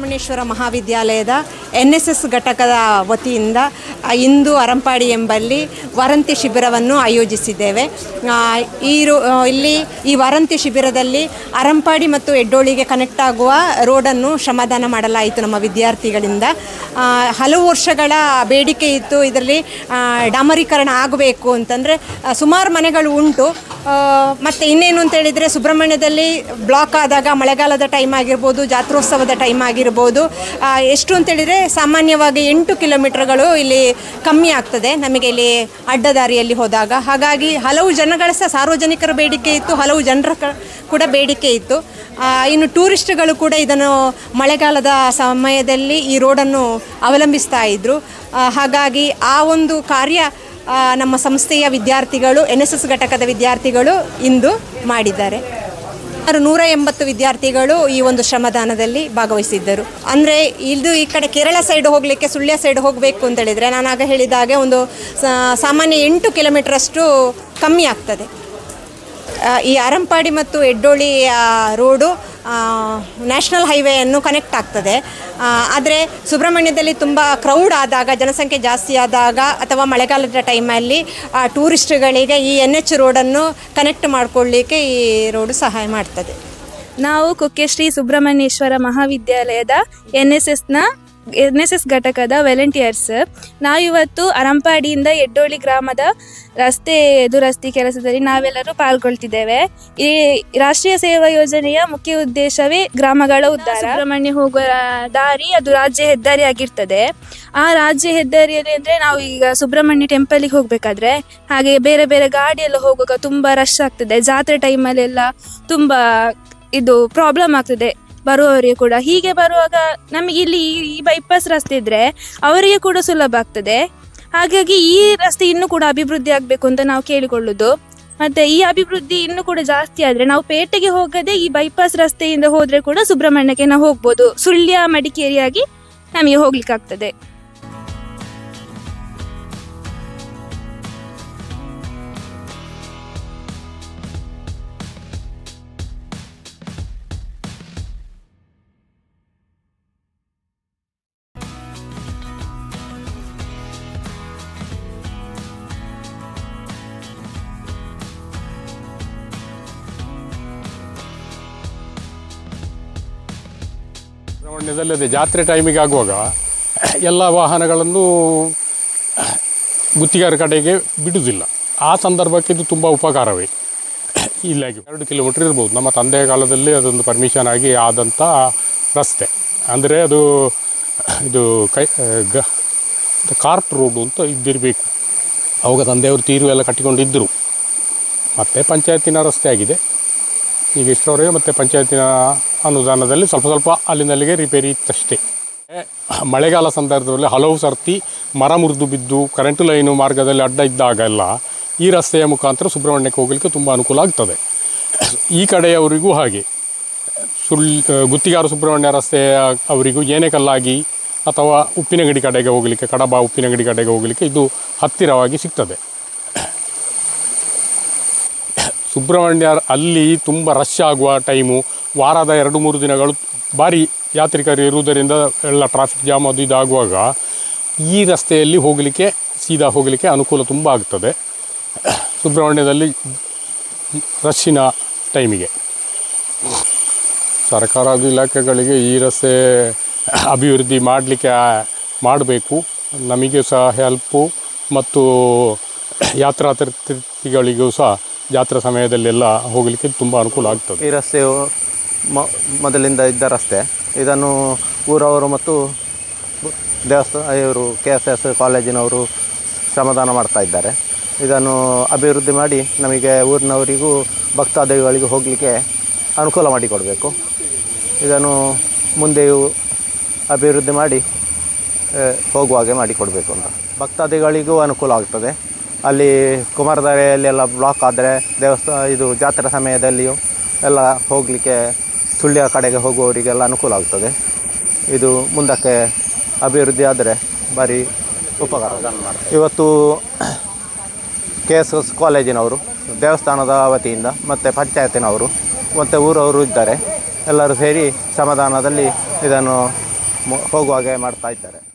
ಸುಬ್ರಹ್ಮಣ್ಯೇಶ್ವರ ಮಹಾವಿದ್ಯಾಲಯದ NSS ಘಟಕದ ವತಿಯಿಂದ ಇಂದು ಅರಂಪಾಡಿ ಎಂಬಲ್ಲಿ ವಾರಂತಿ ಶಿಬಿರವನ್ನು ಆಯೋಜಿಸಿದ್ದೇವೆ. ಇಲ್ಲಿ ಈ ವಾರಂತಿ ಶಿಬಿರದಲ್ಲಿ ಅರಂಪಾಡಿ ಮತ್ತು ಎಡ್ಡೋಳಿಗೆ ಕನೆಕ್ಟ್ ಆಗುವ ರೋಡನ್ನು ಶ್ರಮದಾನ ಮಾಡಲಾಯಿತು ನಮ್ಮ ವಿದ್ಯಾರ್ಥಿಗಳಿಂದ. ಹಲವು ವರ್ಷಗಳ ಬೇಡಿಕೆ ಇತ್ತು, ಇದರಲ್ಲಿ ಡಾಮರೀಕರಣ ಆಗಬೇಕು ಅಂತಂದರೆ. ಸುಮಾರು ಮನೆಗಳು ಉಂಟು. ಮತ್ತು ಇನ್ನೇನು ಅಂತೇಳಿದರೆ, ಸುಬ್ರಹ್ಮಣ್ಯದಲ್ಲಿ ಬ್ಲಾಕ್ ಆದಾಗ ಮಳೆಗಾಲದ ಟೈಮ್ ಆಗಿರ್ಬೋದು, ಜಾತ್ರೋತ್ಸವದ ಟೈಮ್ ಆಗಿರ್ಬೋದು, ಎಷ್ಟು ಅಂತೇಳಿದರೆ ಸಾಮಾನ್ಯವಾಗಿ 8 ಕಿಲೋಮೀಟರ್ಗಳು ಇಲ್ಲಿ ಕಮ್ಮಿ ಆಗ್ತದೆ ನಮಗೆ ಇಲ್ಲಿ ಅಡ್ಡದಾರಿಯಲ್ಲಿ ಹೋದಾಗ. ಹಾಗಾಗಿ ಹಲವು ಜನಗಳ ಸಾರ್ವಜನಿಕರ ಬೇಡಿಕೆ ಇತ್ತು, ಹಲವು ಜನರ ಕೂಡ ಬೇಡಿಕೆ ಇತ್ತು. ಇನ್ನು ಟೂರಿಸ್ಟ್ಗಳು ಕೂಡ ಇದನ್ನು ಮಳೆಗಾಲದ ಸಮಯದಲ್ಲಿ ಈ ರೋಡನ್ನು ಅವಲಂಬಿಸ್ತಾ ಇದ್ದರು. ಹಾಗಾಗಿ ಆ ಒಂದು ಕಾರ್ಯ ನಮ್ಮ ಸಂಸ್ಥೆಯ ವಿದ್ಯಾರ್ಥಿಗಳು, NSS ಘಟಕದ ವಿದ್ಯಾರ್ಥಿಗಳು ಇಂದು ಮಾಡಿದ್ದಾರೆ. 180 ವಿದ್ಯಾರ್ಥಿಗಳು ಈ ಒಂದು ಶ್ರಮದಾನದಲ್ಲಿ ಭಾಗವಹಿಸಿದ್ದರು. ಅಂದರೆ ಇದು ಈ ಕಡೆ ಕೇರಳ ಸೈಡ್ ಹೋಗಲಿಕ್ಕೆ, ಸುಳ್ಯ ಸೈಡ್ ಹೋಗಬೇಕು ಅಂತೇಳಿದರೆ, ನಾನು ಆಗ ಹೇಳಿದಾಗೆ ಒಂದು ಸಾಮಾನ್ಯ 8 ಕಿಲೋಮೀಟ್ರಷ್ಟು ಕಮ್ಮಿ ಆಗ್ತದೆ. ಈ ಅರಂಪಾಡಿ ಮತ್ತು ಎಡ್ಡೋಳಿ ರೋಡು ನ್ಯಾಷನಲ್ ಹೈವೇಯನ್ನು ಕನೆಕ್ಟ್ ಆಗ್ತದೆ. ಆದರೆ ಸುಬ್ರಹ್ಮಣ್ಯದಲ್ಲಿ ತುಂಬ ಕ್ರೌಡ್ ಆದಾಗ, ಜನಸಂಖ್ಯೆ ಜಾಸ್ತಿ ಆದಾಗ ಅಥವಾ ಮಳೆಗಾಲದ ಟೈಮಲ್ಲಿ ಟೂರಿಸ್ಟ್ಗಳಿಗೆ ಈ NH ರೋಡನ್ನು ಕನೆಕ್ಟ್ ಮಾಡಿಕೊಳ್ಳಲಿಕ್ಕೆ ಈ ರೋಡು ಸಹಾಯ ಮಾಡ್ತದೆ. ನಾವು ಕುಕ್ಕೆ ಶ್ರೀ ಸುಬ್ರಹ್ಮಣ್ಯೇಶ್ವರ ಮಹಾವಿದ್ಯಾಲಯದ NSS ಘಟಕದ ವಾಲಂಟಿಯರ್ಸ್. ನಾವಿವತ್ತು ಅರಂಪಾಡಿಯಿಂದ ಎಡ್ಡೋಳಿ ಗ್ರಾಮದ ದುರಸ್ತಿ ಕೆಲಸದಲ್ಲಿ ನಾವೆಲ್ಲರೂ ಪಾಲ್ಗೊಳ್ತಿದ್ದೇವೆ. ಈ ರಾಷ್ಟ್ರೀಯ ಸೇವಾ ಯೋಜನೆಯ ಮುಖ್ಯ ಉದ್ದೇಶವೇ ಗ್ರಾಮಗಳ ಉದ್ಧಾರ. ಸುಬ್ರಹ್ಮಣ್ಯ ಹೋಗುವ ದಾರಿ ಅದು ರಾಜ್ಯ ಹೆದ್ದಾರಿ ಆಗಿರ್ತದೆ. ಆ ರಾಜ್ಯ ಹೆದ್ದಾರಿಯಲ್ಲಿ ಅಂದರೆ ನಾವು ಈಗ ಸುಬ್ರಹ್ಮಣ್ಯ ಟೆಂಪಲಿಗೆ ಹೋಗಬೇಕಾದ್ರೆ, ಹಾಗೆ ಬೇರೆ ಬೇರೆ ಗಾಡಿಯೆಲ್ಲ ಹೋಗುವಾಗ ತುಂಬ ರಶ್ ಆಗ್ತದೆ. ಜಾತ್ರೆ ಟೈಮಲ್ಲೆಲ್ಲ ತುಂಬ ಇದು ಪ್ರಾಬ್ಲಮ್ ಆಗ್ತದೆ ಬರುವವರಿಗೆ ಕೂಡ. ಹೀಗೆ ಬರುವಾಗ ನಮಗೆ ಇಲ್ಲಿ ಈ ಬೈಪಾಸ್ ರಸ್ತೆ ಇದ್ದರೆ ಅವರಿಗೆ ಕೂಡ ಸುಲಭ ಆಗ್ತದೆ. ಹಾಗಾಗಿ ಈ ರಸ್ತೆ ಇನ್ನೂ ಕೂಡ ಅಭಿವೃದ್ಧಿ ಆಗಬೇಕು ಅಂತ ನಾವು ಕೇಳಿಕೊಳ್ಳೋದು. ಮತ್ತು ಈ ಅಭಿವೃದ್ಧಿ ಇನ್ನೂ ಕೂಡ ಜಾಸ್ತಿ ಆದರೆ ನಾವು ಪೇಟೆಗೆ ಹೋಗದೆ ಈ ಬೈಪಾಸ್ ರಸ್ತೆಯಿಂದ ಹೋದರೆ ಕೂಡ ಸುಬ್ರಹ್ಮಣ್ಯಕ್ಕೆ ನಾವು ಹೋಗ್ಬೋದು. ಸುಳ್ಯ ಮಡಿಕೇರಿಯಾಗಿ ನಮಗೆ ಹೋಗ್ಲಿಕ್ಕಾಗ್ತದೆ. ಸುಬ್ರಹ್ಮಣ್ಯದಲ್ಲಿ ಅದೇ ಜಾತ್ರೆ ಟೈಮಿಗೆ ಆಗುವಾಗ ಎಲ್ಲ ವಾಹನಗಳನ್ನು ಗುತ್ತಿಗೆರ ಕಡೆಗೆ ಬಿಡುವುದಿಲ್ಲ. ಆ ಸಂದರ್ಭಕ್ಕೆ ಇದು ತುಂಬ ಉಪಕಾರವೇ. ಇಲ್ಲಾಗಿ 2 ಕಿಲೋಮೀಟ್ರ್ ಇರ್ಬೋದು. ನಮ್ಮ ತಂದೆಯ ಕಾಲದಲ್ಲಿ ಅದೊಂದು ಪರ್ಮಿಷನ್ ಆಗಿ ಆದಂಥ ರಸ್ತೆ. ಅಂದರೆ ಅದು ಇದು ಕಾರ್ಟ್ ರೋಡು ಅಂತ ಇದ್ದಿರಬೇಕು. ಅವಾಗ ತಂದೆಯವರು ತೀರು ಎಲ್ಲ ಕಟ್ಟಿಕೊಂಡಿದ್ದರು. ಮತ್ತು ಪಂಚಾಯತಿನ ರಸ್ತೆ ಆಗಿದೆ ಈಗ ಇಷ್ಟರವರೆಗೆ. ಮತ್ತು ಪಂಚಾಯತಿನ ಅನುದಾನದಲ್ಲಿ ಸ್ವಲ್ಪ ಅಲ್ಲಿಂದಲ್ಲಿಗೆ ರಿಪೇರಿ ಇತ್ತಷ್ಟೇ. ಮಳೆಗಾಲ ಸಂದರ್ಭದಲ್ಲಿ ಹಲವು ಸರ್ತಿ ಮರ ಮುರಿದು ಬಿದ್ದು ಕರೆಂಟು ಲೈನು ಮಾರ್ಗದಲ್ಲಿ ಅಡ್ಡ ಇದ್ದಾಗೆಲ್ಲ ಈ ರಸ್ತೆಯ ಮುಖಾಂತರ ಸುಬ್ರಹ್ಮಣ್ಯಕ್ಕೆ ಹೋಗಲಿಕ್ಕೆ ತುಂಬ ಅನುಕೂಲ ಆಗ್ತದೆ. ಈ ಕಡೆಯವರಿಗೂ ಹಾಗೆ ಗುತ್ತಿಗಾರು ಸುಬ್ರಹ್ಮಣ್ಯ ರಸ್ತೆ ಅವರಿಗೂ ಏನೇಕಲ್ಲಾಗಿ ಅಥವಾ ಉಪ್ಪಿನಗಡಿ ಕಡೆಗೆ ಹೋಗಲಿಕ್ಕೆ, ಕಡಬ ಉಪ್ಪಿನಗಡಿ ಕಡೆಗೆ ಹೋಗಲಿಕ್ಕೆ ಇದು ಹತ್ತಿರವಾಗಿ ಸಿಗ್ತದೆ. ಸುಬ್ರಹ್ಮಣ್ಯ ಅಲ್ಲಿ ತುಂಬ ರಶ್ ಆಗುವ ಟೈಮು, ವಾರದ 2-3 ದಿನಗಳು ಭಾರಿ ಯಾತ್ರಿಕರು ಇರುವುದರಿಂದ ಎಲ್ಲ ಟ್ರಾಫಿಕ್ ಜಾಮ್ ಅದು ಇದಾಗುವಾಗ ಈ ರಸ್ತೆಯಲ್ಲಿ ಹೋಗಲಿಕ್ಕೆ, ಸೀದಾ ಹೋಗಲಿಕ್ಕೆ ಅನುಕೂಲ ತುಂಬ ಆಗ್ತದೆ ಸುಬ್ರಹ್ಮಣ್ಯದಲ್ಲಿ ರಶ್ಶಿನ ಟೈಮಿಗೆ. ಸರ್ಕಾರ ಇಲಾಖೆಗಳಿಗೆ ಈ ರಸ್ತೆ ಅಭಿವೃದ್ಧಿ ಮಾಡಬೇಕು. ನಮಗೆ ಸಹ ಹೆಲ್ಪು ಮತ್ತು ಯಾತ್ರಾರ್ಥಿಗಳಿಗೂ ಸಹ ಜಾತ್ರಾ ಸಮಯದಲ್ಲೆಲ್ಲ ಹೋಗಲಿಕ್ಕೆ ತುಂಬ ಅನುಕೂಲ ಆಗ್ತದೆ. ಈ ರಸ್ತೆಯು ಮೊದಲಿಂದ ಇದ್ದ ರಸ್ತೆ. ಇದನ್ನು ಊರವರು ಮತ್ತು ದೇವಸ್ಥಾನ ಇವರು KSS ಕಾಲೇಜಿನವರು ಶ್ರಮದಾನ ಮಾಡ್ತಾ ಇದ್ದಾರೆ. ಇದನ್ನು ಅಭಿವೃದ್ಧಿ ಮಾಡಿ ನಮಗೆ ಊರಿನವರಿಗೂ ಭಕ್ತಾದಿಗಳಿಗೂ ಹೋಗಲಿಕ್ಕೆ ಅನುಕೂಲ ಮಾಡಿಕೊಡಬೇಕು. ಇದನ್ನು ಮುಂದೆಯೂ ಅಭಿವೃದ್ಧಿ ಮಾಡಿ ಹೋಗುವ ಹಾಗೆ ಮಾಡಿಕೊಡಬೇಕು ಅಂತ. ಭಕ್ತಾದಿಗಳಿಗೂ ಅನುಕೂಲ ಆಗ್ತದೆ. ಅಲ್ಲಿ ಕುಮಾರಧಾರೆಯಲ್ಲೆಲ್ಲ ಬ್ಲಾಕ್ ಆದರೆ ಇದು ಜಾತ್ರಾ ಸಮಯದಲ್ಲಿಯೂ ಎಲ್ಲ ಹೋಗಲಿಕ್ಕೆ ಸುಳ್ಯ ಕಡೆಗೆ ಹೋಗುವವರಿಗೆಲ್ಲ ಅನುಕೂಲ ಆಗ್ತದೆ. ಇದು ಮುಂದಕ್ಕೆ ಅಭಿವೃದ್ಧಿ ಆದರೆ ಭಾರಿ ಉಪಕಾರ. ಇವತ್ತು KSS ಕಾಲೇಜಿನವರು, ದೇವಸ್ಥಾನದ ವತಿಯಿಂದ ಮತ್ತು ಪಂಚಾಯತಿನವರು ಮತ್ತು ಊರವರು ಇದ್ದಾರೆ. ಎಲ್ಲರೂ ಸೇರಿ ಶ್ರಮದಾನದಲ್ಲಿ ಇದನ್ನು ಹೋಗುವಾಗೆ ಮಾಡ್ತಾ ಇದ್ದಾರೆ.